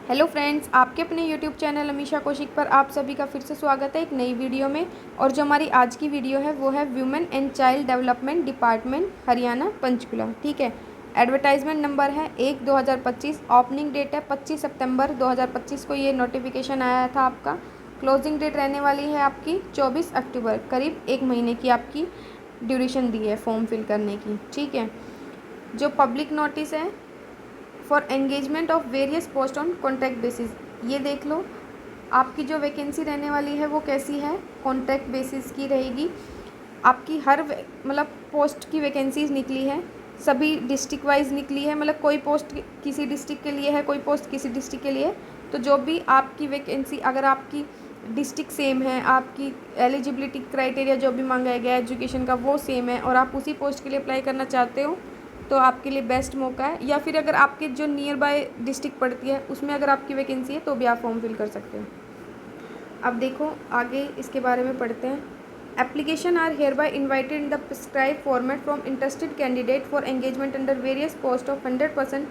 Hello friends, आपके अपने YouTube channel Amisha Kaushik पर आप सभी का फिर से स्वागत है एक नई वीडियो में। और जो हमारी आज की वीडियो है वो है women and child development department Haryana Panchkula. ठीक है, एडवर्टाइजमेंट नंबर है 1/2025, ओपनिंग डेट है 25 सितंबर 2025 को ये नोटिफिकेशन आया था आपका। क्लोजिंग डेट रहने वाली है आपकी 24 अक्टूबर, करीब एक महीने की आपकी ड्यूरेशन दी है फॉर्म फिल करने की। ठीक है, जो पब्लिक नोटिस है for engagement of various post on contract basis, ये देख लो आपकी जो वैकेंसी रहने वाली है वो कैसी है, कॉन्ट्रैक्ट बेसिस की रहेगी। आपकी हर मतलब पोस्ट की वैकेंसीज निकली है, सभी डिस्ट्रिक्ट वाइज निकली है, मतलब कोई पोस्ट किसी डिस्ट्रिक्ट के लिए है, कोई पोस्ट किसी डिस्ट्रिक्ट के लिए। तो जो भी आपकी वैकेंसी, अगर आपकी डिस्ट्रिक्ट सेम है, आपकी एलिजिबिलिटी क्राइटेरिया जो भी मांगा गया है एजुकेशन का वो सेम है और आप उसी पोस्ट के लिए अप्लाई करना चाहते हो तो आपके लिए बेस्ट मौका है। या फिर अगर आपके जो नियर बाय डिस्ट्रिक्ट पड़ती है उसमें अगर आपकी वैकेंसी है तो भी आप फॉर्म फिल कर सकते हो। अब देखो आगे इसके बारे में पढ़ते हैं। Application are hereby invited in the prescribe format from interested candidate for engagement under various post of 100%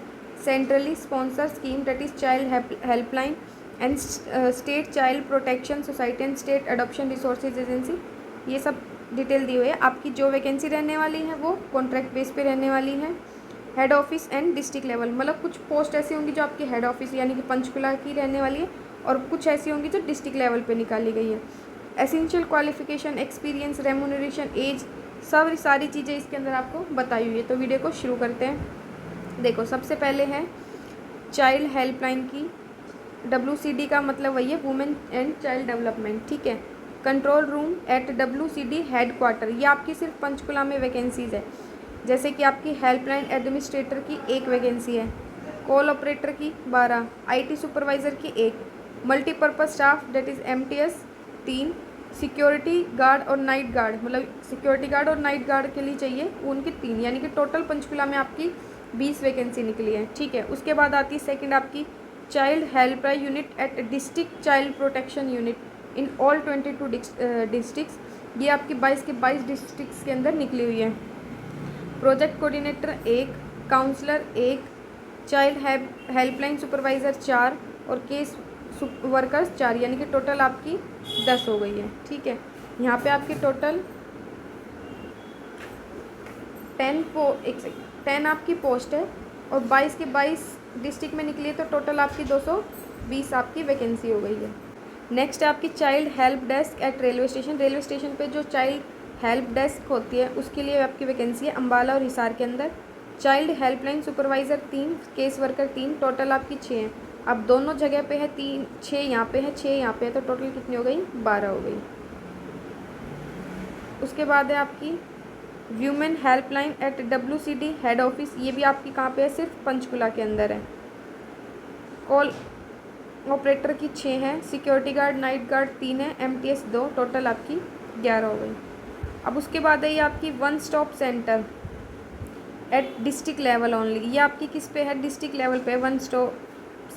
centrally sponsor scheme that is child helpline and state child protection society and state adoption resources agency. ये सब detail दी हुई है। आपकी जो vacancy रहने वाली है वो कॉन्ट्रैक्ट बेस पे रहने वाली है। Head office and district level, मतलब कुछ पोस्ट ऐसी होंगी जो आपकी हेड ऑफिस यानी कि पंचकुला की रहने वाली है और कुछ ऐसी होंगी जो डिस्ट्रिक्ट लेवल पे निकाली गई है। Essential qualification, experience, remuneration, age, सब सारी चीज़ें इसके अंदर आपको बताई हुई है। तो वीडियो को शुरू करते हैं। देखो सबसे पहले है चाइल्ड हेल्पलाइन की। WCD का मतलब वही है, वुमेन एंड चाइल्ड डेवलपमेंट। ठीक है, control room at WCD head quarter, ये आपकी सिर्फ पंचकुला में वैकेंसीज़ है। जैसे कि आपकी हेल्पलाइन एडमिनिस्ट्रेटर की एक वैकेंसी है, कॉल ऑपरेटर की 12, IT सुपरवाइज़र की एक, multipurpose staff that is MTS 3, security guard और नाइट गार्ड, मतलब सिक्योरिटी गार्ड और नाइट गार्ड के लिए चाहिए उनकी 3, यानी कि टोटल पंचकुला में आपकी 20 वैकेंसी निकली है। ठीक है, उसके बाद आती है सेकेंड आपकी child helpline unit at district child protection unit in all 22 districts, ये आपकी 22 के 22 डिस्ट्रिक्ट्स के अंदर निकली हुई है। Project coordinator 1, counsellor 1, child helpline supervisor 4 और केस वर्कर्स 4, यानी कि टोटल आपकी 10 हो गई है। ठीक है, यहाँ पे आपकी टोटल 10 आपकी पोस्ट है और 22 के 22 डिस्ट्रिक्ट में निकली है तो टोटल आपकी 220 आपकी वैकेंसी हो गई है। नेक्स्ट है आपकी child help desk eight railway station. Railway station पे जो चाइल्ड हेल्प डेस्क होती है उसके लिए आपकी वैकेंसी है अम्बाला और हिसार के अंदर। Child helpline supervisor 3, case worker 3, total आपकी 6 है। अब दोनों जगह पे है 3, 6 यहाँ पे है, 6 यहाँ पे है, तो टोटल कितनी हो गई, 12 हो गई। उसके बाद है आपकी women helpline at WCD head office, ये भी आपकी कहाँ पे है, सिर्फ पंचकुला के अंदर है। कॉल ऑपरेटर की 6 है, सिक्योरिटी गार्ड नाइट गार्ड 3 है, MTS 2, टोटल आपकी 11 हो गई। अब उसके बाद है ये आपकी one stop centre at district level only, ये आपकी किस पे है, डिस्ट्रिक्ट लेवल पे वन स्टॉप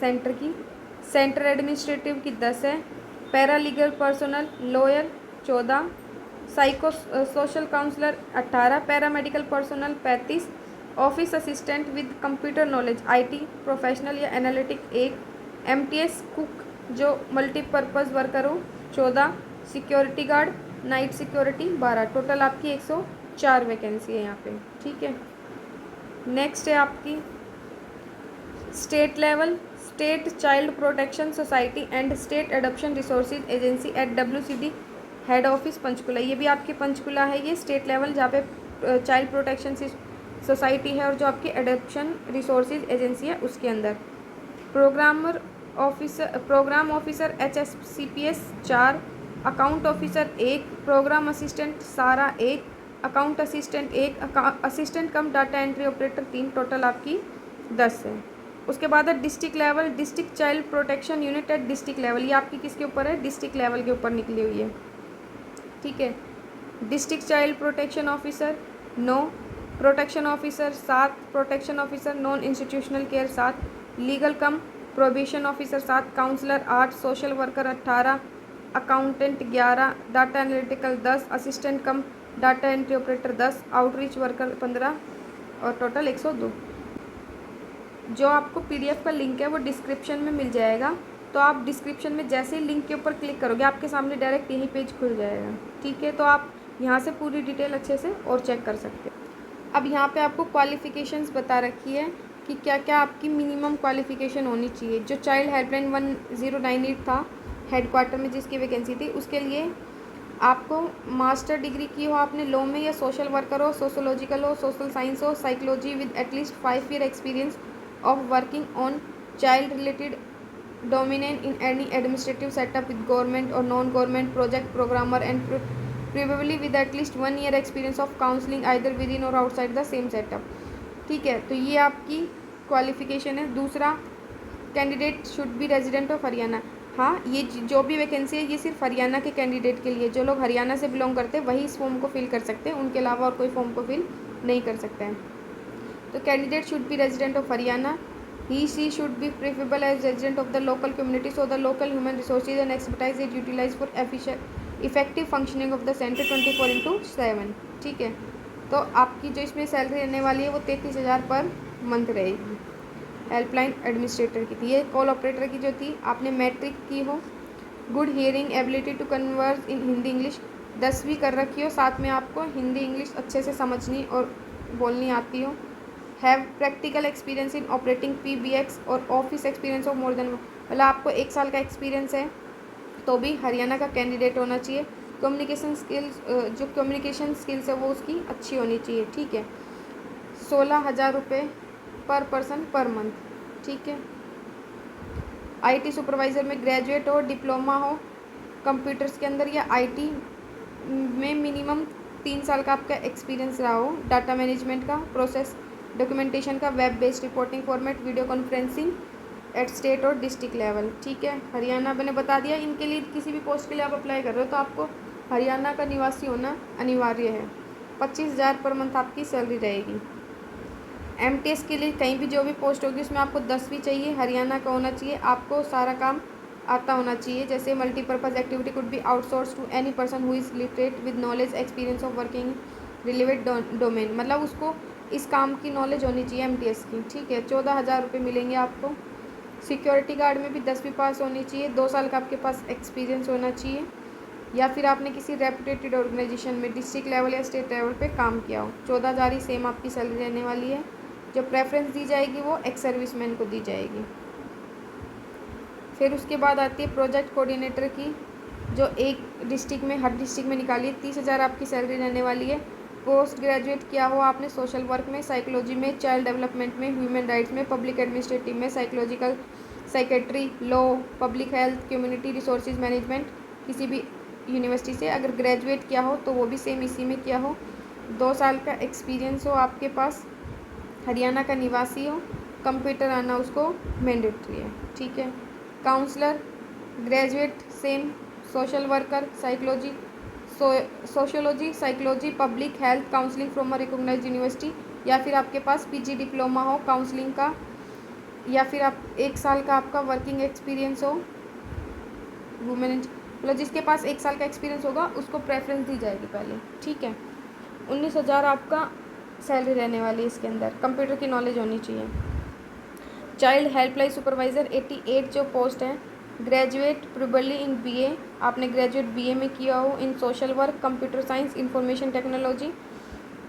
सेंटर की। सेंटर एडमिनिस्ट्रेटिव की 10 है, paralegal personnel lawyer 14, psycho social counsellor 18, paramedical personnel 35, office assistant with computer knowledge IT professional या एनालिटिक 1, MTS कुक जो मल्टीपर्पज़ वर्कर हो 14, security guard night security 12, total आपकी 104 vacancy है यहाँ पे। ठीक है, नेक्स्ट है आपकी state level, state child protection society and state adoption resources agency at WCD head office Panchkula, ये भी आपकी पंचकुला है। ये स्टेट लेवल जहाँ पे चाइल्ड प्रोटेक्शन सोसाइटी है और जो आपकी अडॉप्शन रिसोर्सेज एजेंसी है उसके अंदर। Programme officer HSCPS 4, account officer 1, programme assistant सारा 1, account assistant 1, assistant cum data entry operator 3, total आपकी 10 है। उसके बाद है district level, district child protection unit at district level, ये आपकी किसके ऊपर है, डिस्ट्रिक्ट लेवल के ऊपर निकली हुई है। ठीक है, district child protection officer 9, protection officer 7, protection officer non institutional care 7, legal cum probation officer 7, counsellor 8, social worker 18, accountant 11, data analytical 10, assistant cum data entry operator 10, outreach worker 15 और टोटल 102। जो आपको PDF का लिंक है वो description में मिल जाएगा, तो आप डिस्क्रिप्शन में जैसे ही लिंक के ऊपर क्लिक करोगे आपके सामने डायरेक्ट यही पेज खुल जाएगा। ठीक है, तो आप यहाँ से पूरी डिटेल अच्छे से और चेक कर सकते हैं। अब यहाँ पे आपको क्वालिफ़िकेशंस बता रखी है कि क्या क्या आपकी मिनिमम क्वालिफ़िकेशन होनी चाहिए। जो चाइल्ड हेल्पलाइन 1098 था हेडक्वार्टर में जिसकी वैकेंसी थी, उसके लिए आपको मास्टर डिग्री की हो आपने लॉ में, या सोशल वर्कर हो, सोशोलॉजिकल हो, सोशल साइंस हो, psychology with at least 5 year experience of working on child related dominant in any administrative setup with government or non-government project programmer and preferably with at least 1 year experience of counseling either within or outside the same setup। ठीक है, तो ये आपकी qualification है। दूसरा, candidate should be resident of Haryana. हाँ, ये जो भी वैकेंसी है ये सिर्फ हरियाणा के कैंडिडेट के लिए, जो लोग हरियाणा से बिलोंग करते हैं वही इस फॉर्म को फिल कर सकते हैं, उनके अलावा और कोई फॉर्म को फिल नहीं कर सकते हैं। तो candidate should be resident of Haryana. She should be preferable as resident of the local community so the local human resources and expertise is utilized for effective functioning of the center 24/7। ठीक है, तो आपकी जो इसमें सैलरी रहने वाली है वो 33,000 पर मंथ रहेगी। हेल्पलाइन एडमिनिस्ट्रेटर की थी। ये कॉल ऑपरेटर की जो थी, आपने मैट्रिक की हो, good hearing ability to converse in Hindi English, 10वीं कर रखी हो, साथ में आपको हिंदी इंग्लिश अच्छे से समझनी और बोलनी आती हो, have practical experience in operating PBX और office experience of more than, मतलब आपको 1 साल का एक्सपीरियंस है तो भी हरियाणा का कैंडिडेट होना चाहिए। कम्युनिकेशन स्किल्स, जो कम्युनिकेशन स्किल्स है वो उसकी अच्छी होनी चाहिए। ठीक है, 16,000 रुपये पर पर्सन पर मंथ। ठीक है, IT सुपरवाइज़र में ग्रेजुएट हो, डिप्लोमा हो कंप्यूटर्स के अंदर, या IT में मिनिमम 3 साल का आपका एक्सपीरियंस रहा हो, डाटा मैनेजमेंट का, प्रोसेस डॉक्यूमेंटेशन का, web based reporting format, video conferencing at state और डिस्ट्रिक्ट लेवल। ठीक है, हरियाणा मैंने बता दिया। इनके लिए किसी भी पोस्ट के लिए आप अप्लाई कर रहे हो तो आपको हरियाणा का निवासी होना अनिवार्य है। 25,000 पर मंथ आपकी सैलरी रहेगी। MTS के लिए कहीं भी जो भी पोस्ट होगी उसमें आपको 10वीं चाहिए, हरियाणा का होना चाहिए, आपको सारा काम आता होना चाहिए। जैसे multipurpose activity could be outsource to any person who is literate with knowledge experience of working relevant domain, मतलब उसको इस काम की नॉलेज होनी चाहिए MTS की। ठीक है, 14,000 रुपये मिलेंगे आपको। सिक्योरिटी गार्ड में भी 10वीं पास होनी चाहिए, 2 साल का आपके पास एक्सपीरियंस होना चाहिए, या फिर आपने किसी रेपुटेटेड ऑर्गेनाइजेशन में डिस्ट्रिक्ट लेवल या स्टेट लेवल पे काम किया हो। 14,000 ही सेम आपकी सैलरी रहने वाली है। जो प्रेफरेंस दी जाएगी वो एक्स सर्विसमैन को दी जाएगी। फिर उसके बाद आती है प्रोजेक्ट कोऑर्डिनेटर की, जो एक डिस्ट्रिक्ट में, हर डिस्ट्रिक्ट में निकालिए। 30,000 आपकी सैलरी रहने वाली है। पोस्ट ग्रेजुएट किया हो आपने सोशल वर्क में, साइकोलॉजी में, चाइल्ड डेवलपमेंट में, ह्यूमन राइट्स में, पब्लिक एडमिनिस्ट्रेटिव में, psychological, psychiatry, law, public health, community resources management, किसी भी यूनिवर्सिटी से अगर ग्रेजुएट किया हो तो वो भी सेम इसी में किया हो। 2 साल का एक्सपीरियंस हो आपके पास, हरियाणा का निवासी हो, कंप्यूटर आना उसको मैंडेटरी है। ठीक है, counsellor graduate same, social worker psychology, sociology, psychology, public health, counselling from a recognised university, या फिर आपके पास PG डिप्लोमा हो काउंसलिंग का, या फिर आप 1 साल का आपका वर्किंग एक्सपीरियंस हो। वुमेन, मतलब जिसके पास 1 साल का एक्सपीरियंस होगा उसको प्रेफरेंस दी जाएगी पहले। ठीक है, 19,000 आपका सैलरी रहने वाली है। इसके अंदर कंप्यूटर की नॉलेज होनी चाहिए। चाइल्ड हेल्पलाइन सुपरवाइज़र 88 जो पोस्ट है, ग्रेजुएट प्रोबेबली इन BA, आपने ग्रेजुएट BA में किया हो in social work, computer science, information technology,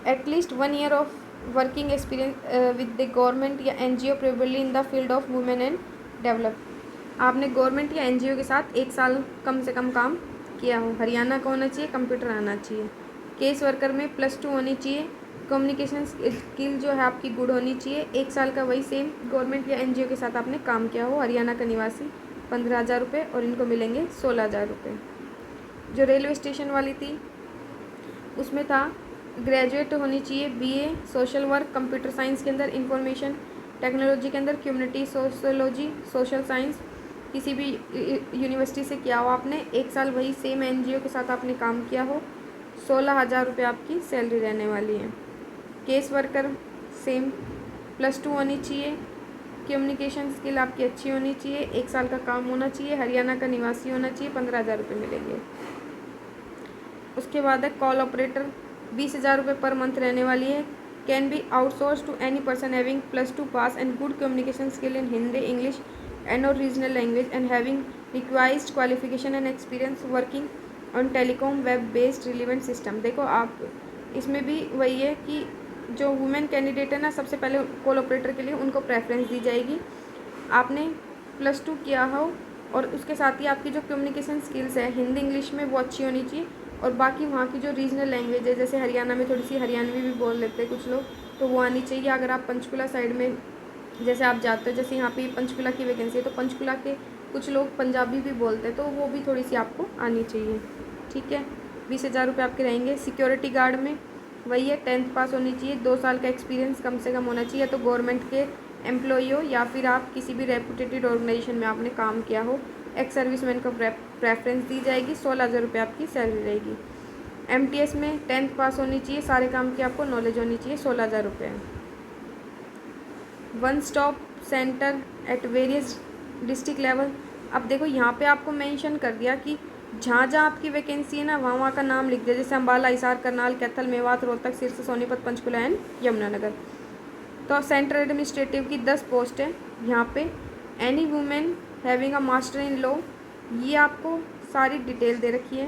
at least 1 year of working experience with the government या NGO probably in the field of women and develop, आपने government या NGO के साथ 1 साल कम से कम काम किया हो। हरियाणा का होना चाहिए, कंप्यूटर आना चाहिए। केस वर्कर में +2 होनी चाहिए। कम्युनिकेशन स्किल जो है आपकी गुड होनी चाहिए। 1 साल का वही सेम गवर्नमेंट या NGO के साथ आपने काम किया हो। हरियाणा का निवासी, 15,000 रुपये, और इनको मिलेंगे 16,000 रुपये। जो रेलवे स्टेशन वाली थी उसमें था ग्रेजुएट होनी चाहिए BA social work, computer science के अंदर, इंफॉर्मेशन टेक्नोलॉजी के अंदर, कम्युनिटी सोशोलॉजी, सोशल साइंस, किसी भी यूनिवर्सिटी से किया हो आपने, 1 साल वही सेम NGO के साथ आपने काम किया हो। 16,000 रुपये आपकी सैलरी रहने वाली है। केस वर्कर सेम, +2 होनी चाहिए। कम्युनिकेशन स्किल आपकी अच्छी होनी चाहिए। 1 साल का काम होना चाहिए। हरियाणा का निवासी होना चाहिए। 15,000 रुपये मिलेंगे। उसके बाद है कॉल ऑपरेटर, 20,000 रुपये पर मंथ रहने वाली है। Can be outsource to any person having +2 pass and good communication skill in Hindi, English and और regional language and having required qualification and experience working on telecom web based relevant system. देखो आप इसमें भी वही है कि जो वुमेन कैंडिडेट है ना, सबसे पहले कॉल ऑपरेटर के लिए उनको प्रेफरेंस दी जाएगी। आपने +2 किया हो और उसके साथ ही आपकी जो कम्युनिकेशन स्किल्स है हिंदी इंग्लिश में वो अच्छी होनी चाहिए। और बाकी वहाँ की जो रीजनल लैंग्वेज है, जैसे हरियाणा में थोड़ी सी हरियाणवी भी बोल लेते हैं कुछ लोग, तो वो आनी चाहिए। अगर आप पंचकुला साइड में जैसे आप जाते हो, जैसे यहाँ पे पंचकुला की वैकेंसी है, तो पंचकुला के कुछ लोग पंजाबी भी बोलते हैं, तो वो भी थोड़ी सी आपको आनी चाहिए। ठीक है, 20,000 रुपये आपके रहेंगे। सिक्योरिटी गार्ड में वही है, 10th पास होनी चाहिए, 2 साल का एक्सपीरियंस कम से कम होना चाहिए, तो गवर्नमेंट के एम्प्लॉई हो या फिर आप किसी भी रेपुटेटेड ऑर्गेनाइजेशन में आपने काम किया हो। एक्स सर्विसमैन को प्रेफरेंस दी जाएगी। 16,000 रुपये आपकी सैलरी रहेगी। MTS में 10th पास होनी चाहिए, सारे काम की आपको नॉलेज होनी चाहिए। 16,000 रुपये। One stop centre at various district level. अब देखो यहाँ पे आपको मेंशन कर दिया कि जहाँ जहाँ आपकी वैकेंसी है ना, वहाँ वहाँ का नाम लिख दिया, जैसे अम्बाला, हिसार, करनाल, कैथल, मेवात, रोहतक, सिरसा, सोनीपत, पंचकुला एंड यमुनानगर। तो सेंट्रल एडमिनिस्ट्रेटिव की 10 पोस्ट है यहाँ पे। Any women having a master in law, ये आपको सारी डिटेल दे रखी है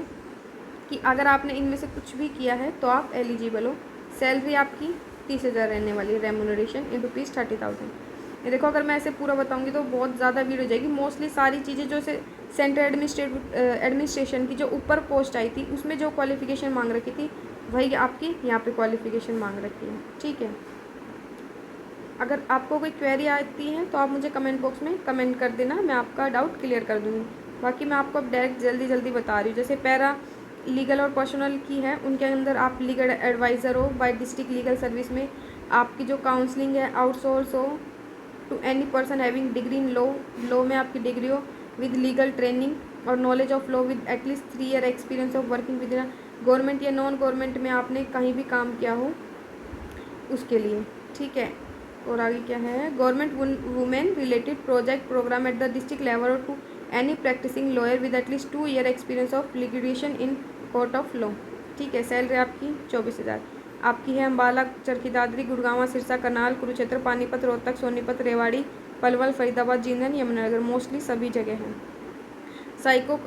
कि अगर आपने इनमें से कुछ भी किया है तो आप एलिजिबल हो। सैलरी आपकी 30,000 रहने वाली है, रेमुनरेशन इन ₹30,000। ये देखो, अगर मैं ऐसे पूरा बताऊंगी तो बहुत ज़्यादा भीड़ हो जाएगी। मोस्टली सारी चीज़ें जो से सेंट्रल एडमिनिस्ट्रेशन की जो ऊपर पोस्ट आई थी उसमें जो क्वालिफ़िकेशन मांग रखी थी वही आपकी यहाँ पे क्वालिफ़िकेशन मांग रखी है। ठीक है, अगर आपको कोई क्वेरी आती है तो आप मुझे कमेंट बॉक्स में कमेंट कर देना, मैं आपका डाउट क्लियर कर दूँगी। बाकी मैं आपको अब डायरेक्ट जल्दी बता रही हूँ। जैसे पैरा लीगल और पर्सनल की है, उनके अंदर आप लीगल एडवाइज़र हो बाय डिस्ट्रिक्ट लीगल सर्विस में। आपकी जो काउंसलिंग है आउटसोर्स हो to any person having degree in law में आपकी डिग्री हो विद लीगल ट्रेनिंग और knowledge of law with at least 3 year experience of working with in government या नॉन गवर्नमेंट में आपने कहीं भी काम किया हो उसके लिए। ठीक है, और आगे क्या है, government women related project program at the district level और to any practicing lawyer with at least 2 year experience of litigation in court of law. ठीक है, सैलरी आपकी 24,000 आपकी है। अम्बाला, चरखी दादरी, गुड़गांव, सिरसा, करनाल, कुरुक्षेत्र, पानीपत, रोहतक, सोनीपत, रेवाड़ी, पलवल, फरीदाबाद, जींदन, यमुनानगर, मोस्टली सभी जगह हैं। साइको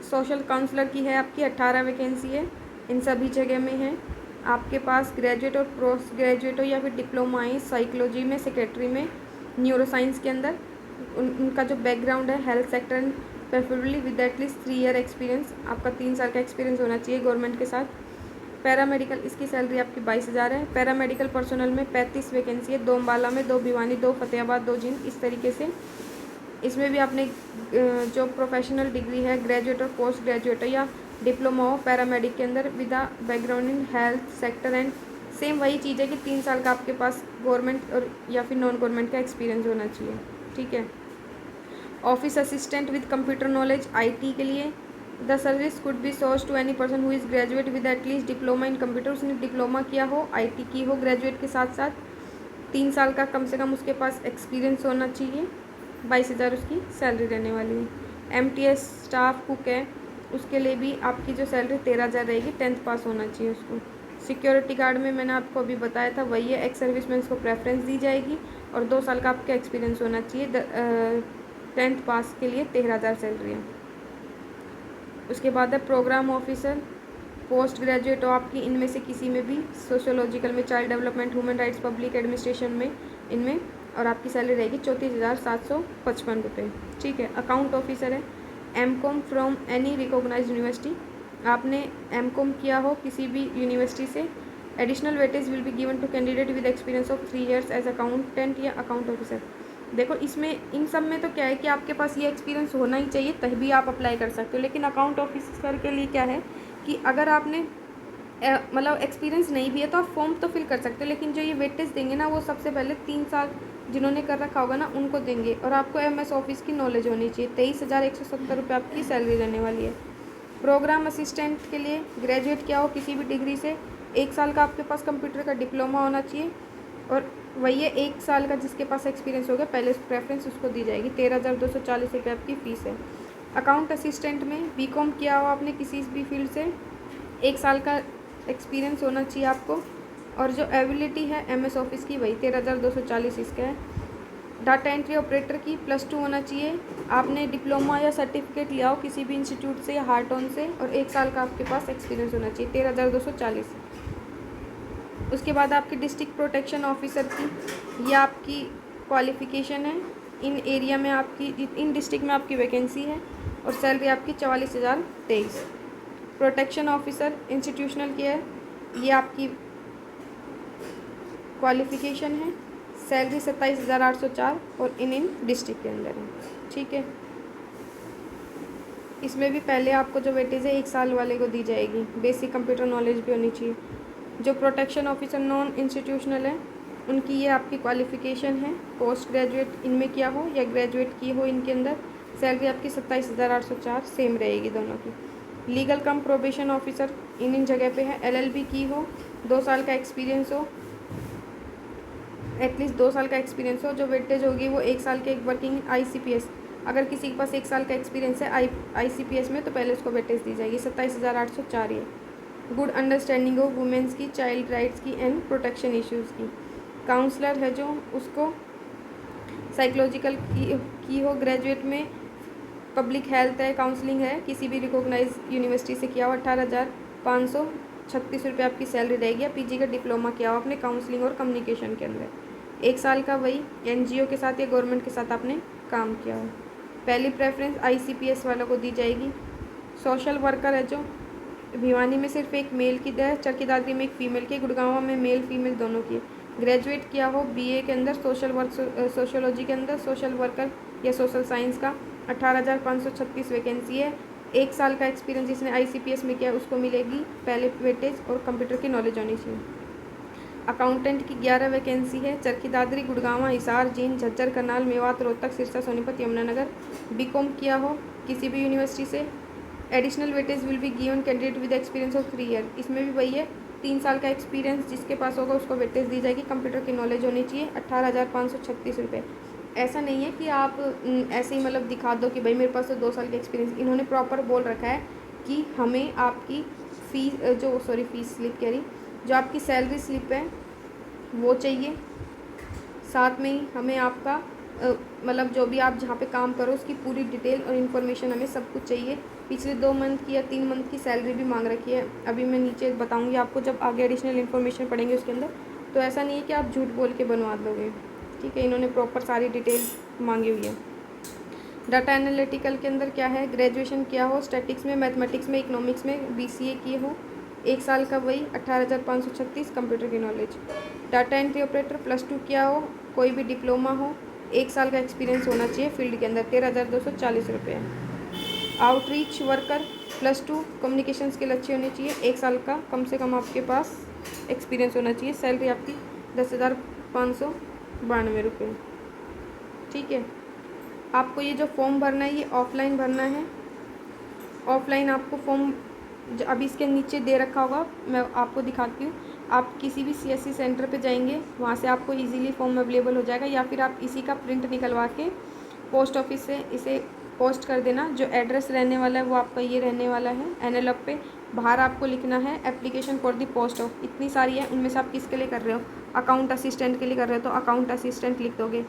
सोशल काउंसलर की है आपकी 18 वैकेंसी है, इन सभी जगह में है। आपके पास ग्रेजुएट और पोस्ट ग्रेजुएट हो या फिर डिप्लोमा है साइकोलॉजी में, सेक्रेटरी में, न्यूरोसाइंस के अंदर, उनका जो बैकग्राउंड है health sector and preferably with at least 3 year experience, आपका 3 साल का एक्सपीरियंस होना चाहिए गवर्नमेंट के साथ। पैरामेडिकल, इसकी सैलरी आपकी 22,000 है। पैरामेडिकल पर्सनल में 35 वैकेंसी है, 2 अम्बाला में, 2 भिवानी, 2 फतेहाबाद, 2 जींद, इस तरीके से। इसमें भी आपने जो प्रोफेशनल डिग्री है ग्रेजुएट और पोस्ट ग्रेजुएट या डिप्लोमा हो पैरामेडिक के अंदर with a background in health sector and same वही चीज़ है कि 3 साल का आपके पास गवर्नमेंट और या फिर नॉन गवर्नमेंट का एक्सपीरियंस होना चाहिए। ठीक है, office assistant with computer knowledge IT के लिए the service could be source to any person who is graduate with at least diploma in computer, उसने डिप्लोमा किया हो, IT की हो ग्रेजुएट के साथ साथ, 3 साल का कम से कम उसके पास एक्सपीरियंस होना चाहिए। 22,000 उसकी सैलरी रहने वाली है। MTS स्टाफ कुक है, उसके लिए भी आपकी जो सैलरी 13,000 रहेगी, 10th पास होना चाहिए उसको। सिक्योरिटी गार्ड में मैंने आपको अभी बताया था वही है, एक्स सर्विसमैन को प्रेफरेंस दी जाएगी और 2 साल का आपका एक्सपीरियंस होना चाहिए। 10th पास के लिए 13,000 सैलरी है। उसके बाद है प्रोग्राम ऑफिसर, पोस्ट ग्रेजुएट हो आपकी इनमें से किसी में भी, सोशोलॉजिकल में, child development, human rights, public administration में, इनमें, और आपकी सैलरी रहेगी 34,755 रुपये। ठीक है, अकाउंट ऑफिसर है, MCOM from any recognised university, आपने MCOM किया हो किसी भी यूनिवर्सिटी से। Additional weightage will be given to candidate with experience of 3 years as accountant या अकाउंट ऑफिसर। देखो इसमें इन सब में तो क्या है कि आपके पास ये एक्सपीरियंस होना ही चाहिए तभी आप अप्लाई कर सकते हो। लेकिन अकाउंट ऑफिसर के लिए क्या है कि अगर आपने मतलब एक्सपीरियंस नहीं भी है तो आप फॉर्म तो फिल कर सकते हो, लेकिन जो ये वेटेज देंगे ना वो सबसे पहले 3 साल जिन्होंने कर रखा होगा ना उनको देंगे, और आपको MS ऑफिस की नॉलेज होनी चाहिए। 23,170 रुपये आपकी सैलरी रहने वाली है। प्रोग्राम असिस्टेंट के लिए ग्रेजुएट किया हो किसी भी डिग्री से, 1 साल का आपके पास कंप्यूटर का डिप्लोमा होना चाहिए, और वही है 1 साल का जिसके पास एक्सपीरियंस हो गया पहले प्रेफरेंस उसको दी जाएगी। 13,240 रुपये आपकी फ़ीस है। अकाउंट असिस्टेंट में BCom किया हो आपने किसी भी फील्ड से, 1 साल का एक्सपीरियंस होना चाहिए आपको, और जो एबिलिटी है MS ऑफिस की वही 13,240 इसका है। डाटा एंट्री ऑपरेटर की +2 होना चाहिए। आपने डिप्लोमा या सर्टिफिकेट लिया हो किसी भी इंस्टीट्यूट से या हार्ट ऑन से, और 1 साल का आपके पास एक्सपीरियंस होना चाहिए। 13,240। उसके बाद आपकी डिस्ट्रिक्ट प्रोटेक्शन ऑफिसर की, ये आपकी क्वालिफ़िकेशन है। इन एरिया में आपकी, इन डिस्ट्रिक्ट में आपकी वैकेंसी है और सैलरी आपकी 44,023। प्रोटेक्शन ऑफिसर इंस्टीट्यूशनल की है, ये आपकी क्वालिफ़िकेशन है। सैलरी 27,804 और इन डिस्ट्रिक्ट के अंदर है। ठीक है, इसमें भी पहले आपको जो वेटेज है 1 साल वाले को दी जाएगी। बेसिक कंप्यूटर नॉलेज भी होनी चाहिए। जो प्रोटेक्शन ऑफिसर नॉन इंस्टीट्यूशनल है, उनकी ये आपकी क्वालिफ़िकेशन है। पोस्ट ग्रेजुएट इनमें किया हो या ग्रेजुएट की हो इनके अंदर। सैलरी आपकी 27,804 सेम रहेगी दोनों की। Legal cum probation officer in जगह पे है। LLB की हो, 2 साल का एक्सपीरियंस हो, एटलीस्ट 2 साल का एक्सपीरियंस हो। जो वेटेज होगी वो 1 साल के वर्किंग ICPS, अगर किसी के पास 1 साल का एक्सपीरियंस है ICPS में तो पहले उसको वेटेज दी जाएगी। 27,804 ये। गुड अंडरस्टैंडिंग हो वुमेंस की, चाइल्ड राइट्स की एंड प्रोटेक्शन इश्यूज़ की। काउंसलर है जो, उसको साइकोलॉजिकल की हो, ग्रेजुएट में पब्लिक हेल्थ है, काउंसलिंग है, किसी भी रिकॉग्नाइज यूनिवर्सिटी से किया हो। 18,536 रुपये आपकी सैलरी रहेगी। या PG का डिप्लोमा किया हो अपने काउंसलिंग और कम्युनिकेशन के अंदर। 1 साल का वही NGO के साथ या गवर्नमेंट के साथ आपने काम किया हो। पहली प्रेफरेंस ICPS वालों को दी जाएगी। सोशल वर्कर है जो, भिवानी में सिर्फ एक मेल की है, चरखी दादरी में एक फ़ीमेल की, गुड़गांव में मेल फीमेल दोनों की है। ग्रेजुएट किया हो BA के अंदर, सोशल वर्क सोशोलॉजी के अंदर, सोशल वर्कर या सोशल साइंस का। 18,536 वैकेंसी है। 1 साल का एक्सपीरियंस जिसने ICPS में किया उसको मिलेगी पहले वेटेज, और कंप्यूटर की नॉलेज होनी चाहिए। अकाउंटेंट की 11 वैकेंसी है। चरखी दादरी, गुड़गांव, हिसार, जींद, झज्जर, करनाल, मेवात, रोहतक, सिरसा, सोनीपत, यमुनानगर। BCom किया हो किसी भी यूनिवर्सिटी से। Additional weightage will be given candidate with experience of 3 year. इसमें भी वही है, 3 साल का एक्सपीरियंस जिसके पास होगा उसको वेटेज दी जाएगी। कंप्यूटर की नॉलेज होनी चाहिए। 18,536 रुपये। ऐसा नहीं है कि आप ऐसे ही मतलब दिखा दो कि भाई मेरे पास तो 2 साल का एक्सपीरियंस। इन्होंने प्रॉपर बोल रखा है कि हमें आपकी फीस स्लिप कह रही, जो आपकी सैलरी स्लिप है वो चाहिए। साथ में ही हमें आपका मतलब जो भी आप जहाँ पे काम करो उसकी पूरी डिटेल और इन्फॉर्मेशन हमें सब कुछ चाहिए। पिछले 2 मंथ की या 3 मंथ की सैलरी भी मांग रखी है। अभी मैं नीचे बताऊँगी आपको जब आगे एडिशनल इन्फॉर्मेशन पढ़ेंगे उसके अंदर। तो ऐसा नहीं है कि आप झूठ बोल के बनवा दोगे। ठीक है, इन्होंने प्रॉपर सारी डिटेल मांगी हुई है। डाटा एनालिटिकल के अंदर क्या है, ग्रेजुएशन किया हो स्टैटिक्स में, मैथमेटिक्स में, इकोनॉमिक्स में, BCA किए हो, 1 साल का वही 18,536 कंप्यूटर की नॉलेज। डाटा एंट्री ऑपरेटर +2 किया हो, कोई भी डिप्लोमा हो, 1 साल का एक्सपीरियंस होना चाहिए फील्ड के अंदर। 13,240 रुपये। आउटरीच वर्कर +2 कम्युनिकेशन स्किल अच्छी होनी चाहिए। 1 साल का कम से कम आपके पास एक्सपीरियंस होना चाहिए। सैलरी आपकी 10,592 रुपये। ठीक है, आपको ये जो फॉर्म भरना है ये ऑफलाइन भरना है। ऑफलाइन आपको फॉर्म अभी इसके नीचे दे रखा होगा, मैं आपको दिखाती हूँ। आप किसी भी CSC सेंटर पे जाएंगे, वहाँ से आपको इजीली फॉर्म अवेलेबल हो जाएगा, या फिर आप इसी का प्रिंट निकलवा के पोस्ट ऑफिस से इसे पोस्ट कर देना। जो एड्रेस रहने वाला है वो आपका ये रहने वाला है। एनवेलप पे बाहर आपको लिखना है application for the post of. इतनी सारी है, उनमें से आप किसके लिए कर रहे हो, अकाउंट असिस्टेंट के लिए कर रहे हो तो अकाउंट असिस्टेंट लिख दोगे,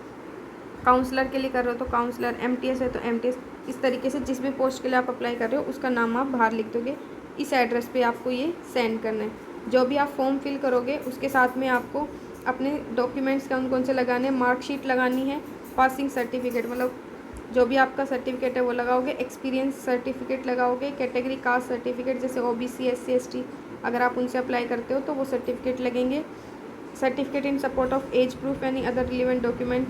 काउंसलर के लिए कर रहे हो तो काउंसलर, MTS है तो MTS। इस तरीके से जिस भी पोस्ट के लिए आप अप्लाई कर रहे हो उसका नाम आप बाहर लिख दोगे। इस एड्रेस पे आपको ये सेंड करना है। जो भी आप फॉर्म फिल करोगे उसके साथ में आपको अपने डॉक्यूमेंट्स कौन कौन से लगाने हैं, मार्कशीट लगानी है, पासिंग सर्टिफिकेट मतलब जो भी आपका सर्टिफिकेट है वो लगाओगे, एक्सपीरियंस सर्टिफिकेट लगाओगे, कैटेगरी कास्ट सर्टिफिकेट जैसे OBC SC ST अगर आप उनसे अप्लाई करते हो तो वो सर्टिफिकेट लगेंगे। Certificate in support of age proof any other relevant document,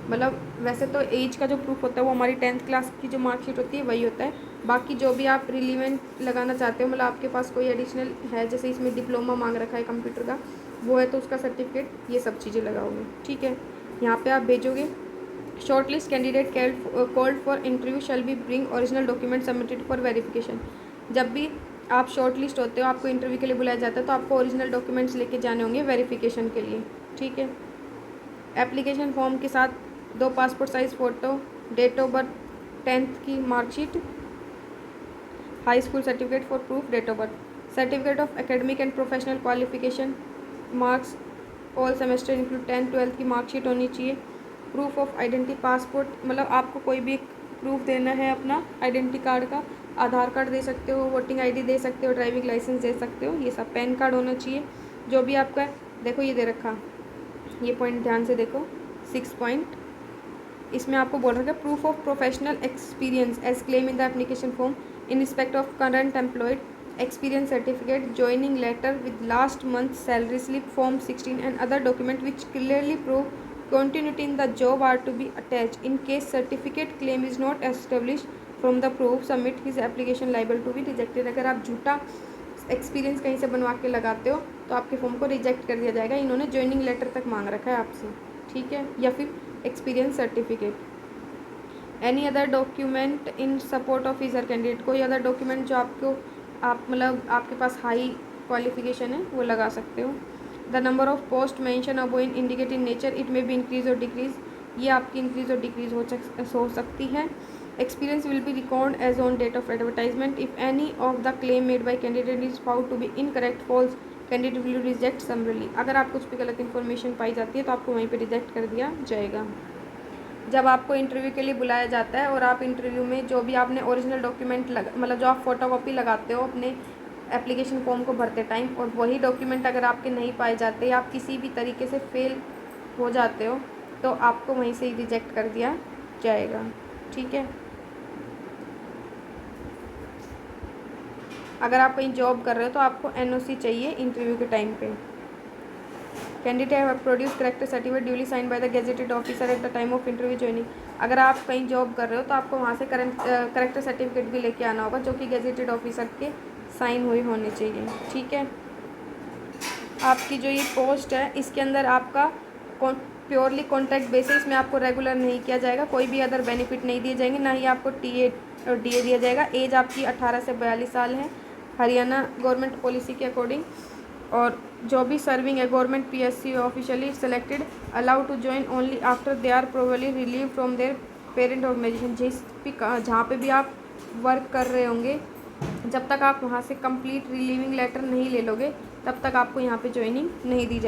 मतलब वैसे तो एज का जो प्रूफ होता है वो हमारी 10th क्लास की जो मार्कशीट होती है वही होता है। बाकी जो भी आप रिलीवेंट लगाना चाहते हो, मतलब आपके पास कोई एडिशनल है, जैसे इसमें डिप्लोमा मांग रखा है कंप्यूटर का, वो है तो उसका सर्टिफिकेट, ये सब चीज़ें लगाओगे। ठीक है, यहाँ पे आप भेजोगे। Short list candidate called for interview shall be bring original document submitted for verification. जब भी आप शॉर्ट लिस्ट होते हो, आपको इंटरव्यू के लिए बुलाया जाता है तो आपको ओरिजिनल डॉक्यूमेंट्स लेके जाने होंगे वेरिफिकेशन के लिए। ठीक है, एप्लीकेशन फॉर्म के साथ 2 passport size photo, date of birth, 10th की marksheet, high school certificate for proof date of birth, certificate of academic and professional qualification, marks all semester include 10th-12th की मार्कशीट होनी चाहिए। प्रूफ ऑफ आइडेंटिटी पासपोर्ट, मतलब आपको कोई भी proof देना है अपना आइडेंटिटी कार्ड का, आधार कार्ड दे सकते हो, वोटिंग आईडी दे सकते हो, ड्राइविंग लाइसेंस दे सकते हो, ये सब। पैन कार्ड होना चाहिए जो भी आपका, देखो ये दे रखा, ये पॉइंट ध्यान से देखो, 6 पॉइंट, इसमें आपको बोल रखा है proof of professional experience as claim in the application form in respect of current employed, experience certificate, joining letter with last month's salary slip, form 16 and other document which clearly prove continuity in the job are to be attached. In case certificate claim is not established from the proof submit his application liable to be rejected। अगर आप झूठा experience कहीं से बनवा के लगाते हो तो आपके फॉर्म को रिजेक्ट कर दिया जाएगा। इन्होंने ज्वाइनिंग लेटर तक मांग रखा है आपसे, ठीक है, या फिर experience certificate. Any other document in support of either candidate, कोई अदर डॉक्यूमेंट जो आपको आप मतलब आपके पास हाई क्वालिफिकेशन है वो लगा सकते हो। The number of post mention above in indicate in nature it may be increase और डिक्रीज, ये आपकी इंक्रीज और डिक्रीज हो सकती है। Experience will be record as on date of advertisement. If any of the claim made by candidate is found to be incorrect false candidate will reject summarily. अगर आप कुछ भी गलत इन्फॉर्मेशन पाई जाती है तो आपको वहीं पर रिजेक्ट कर दिया जाएगा। जब आपको इंटरव्यू के लिए बुलाया जाता है और आप इंटरव्यू में जो भी आपने ओरिजिनल डॉक्यूमेंट मतलब जो आप फोटोकॉपी लगाते हो अपने एप्लीकेशन फॉर्म को भरते टाइम, और वही डॉक्यूमेंट अगर आपके नहीं पाए जाते या आप किसी भी तरीके से फेल हो जाते हो तो आपको वहीं से ही रिजेक्ट कर दिया जाएगा, ठीक है। अगर आप कहीं जॉब कर रहे हो तो आपको NOC चाहिए इंटरव्यू के टाइम पे। Candidate have produce character certificate duly sign by the gazetted officer at the time of interview joining. अगर आप कहीं जॉब कर रहे हो तो आपको वहाँ से करेक्टर सर्टिफिकेट भी लेके आना होगा जो कि गेजेटेड ऑफिसर के साइन हुए होने चाहिए, ठीक है। आपकी जो ये पोस्ट है इसके अंदर आपका प्योरली कॉन्ट्रैक्ट बेसिस में आपको रेगुलर नहीं किया जाएगा, कोई भी अदर बेनिफिट नहीं दिए जाएंगे, ना ही आपको TA और DA दिया जाएगा। एज आपकी 18 से 42 साल है हरियाणा गवर्नमेंट पॉलिसी के अकॉर्डिंग। और जो भी सर्विंग है government PSC officially selected allowed to join only after they are probably relieve from their parent organisation. जिस भी जहाँ पे भी आप वर्क कर रहे होंगे जब तक आप वहाँ से कंप्लीट रिलीविंग लेटर नहीं ले लोगे तब तक आपको यहाँ पे ज्वाइनिंग नहीं दी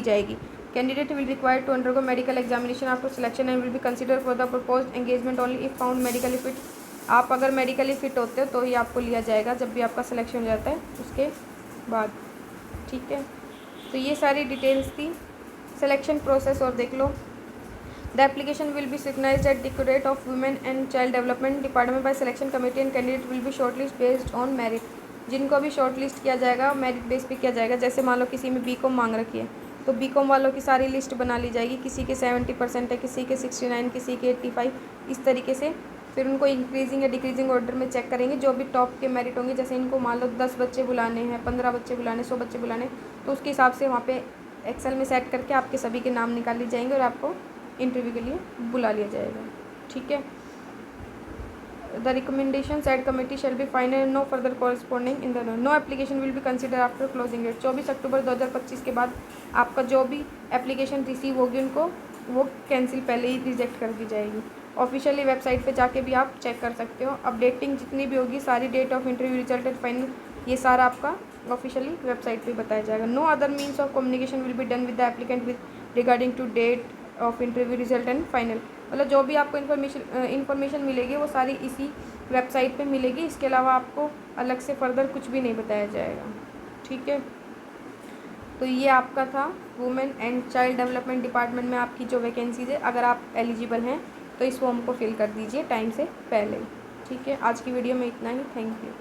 जाएगी। Candidate will require to undergo medical examination after selection and will be consider for the proposed engagement only if found medically fit. आप अगर मेडिकली फिट होते हो तो ही आपको लिया जाएगा जब भी आपका सिलेक्शन हो जाता है उसके बाद, ठीक है। तो ये सारी डिटेल्स थी सिलेक्शन प्रोसेस। और देख लो, the application will be scrutinized at directorate of women and child development department by selection committee and candidate will be shortlist based on merit. जिनको भी शॉर्टलिस्ट किया जाएगा मेरिट बेस पे किया जाएगा। जैसे मान लो किसी में BCom मांग रखी है तो BCom वालों की सारी लिस्ट बना ली जाएगी, किसी के 70% है, किसी के 69, किसी के 85, इस तरीके से फिर उनको इंक्रीजिंग या डिक्रीजिंग ऑर्डर में चेक करेंगे। जो भी टॉप के मेरिट होंगे, जैसे इनको मान लो 10 बच्चे बुलाने हैं, 15 बच्चे बुलाने, 100 बच्चे बुलाने, तो उसके हिसाब से वहाँ पे एक्सेल में सेट करके आपके सभी के नाम निकाल लिए जाएंगे और आपको इंटरव्यू के लिए बुला लिया जाएगा, ठीक है। The recommendation set committee shall be final, no further corresponding in the no application will be consider after closing date. 24 October 2025 के बाद आपका जो भी एप्लीकेशन रिसीव होगी उनको वो कैंसिल पहले ही रिजेक्ट कर दी जाएगी। ऑफिशियली वेबसाइट पे जाके भी आप चेक कर सकते हो। अपडेटिंग जितनी भी होगी सारी date of interview result and final, ये सारा आपका ऑफिशियली वेबसाइट पे बताया जाएगा। No other means of communication will be done with the applicant with regarding to date of interview result and final. मतलब जो भी आपको इन्फॉर्मेशन मिलेगी वो सारी इसी वेबसाइट पे मिलेगी। इसके अलावा आपको अलग से फर्दर कुछ भी नहीं बताया जाएगा, ठीक है। तो ये आपका था women and child development department में आपकी जो वैकेंसीज है। अगर आप एलिजिबल हैं तो इस फॉर्म को फिल कर दीजिए टाइम से पहले, ठीक है। आज की वीडियो में इतना ही, थैंक यू।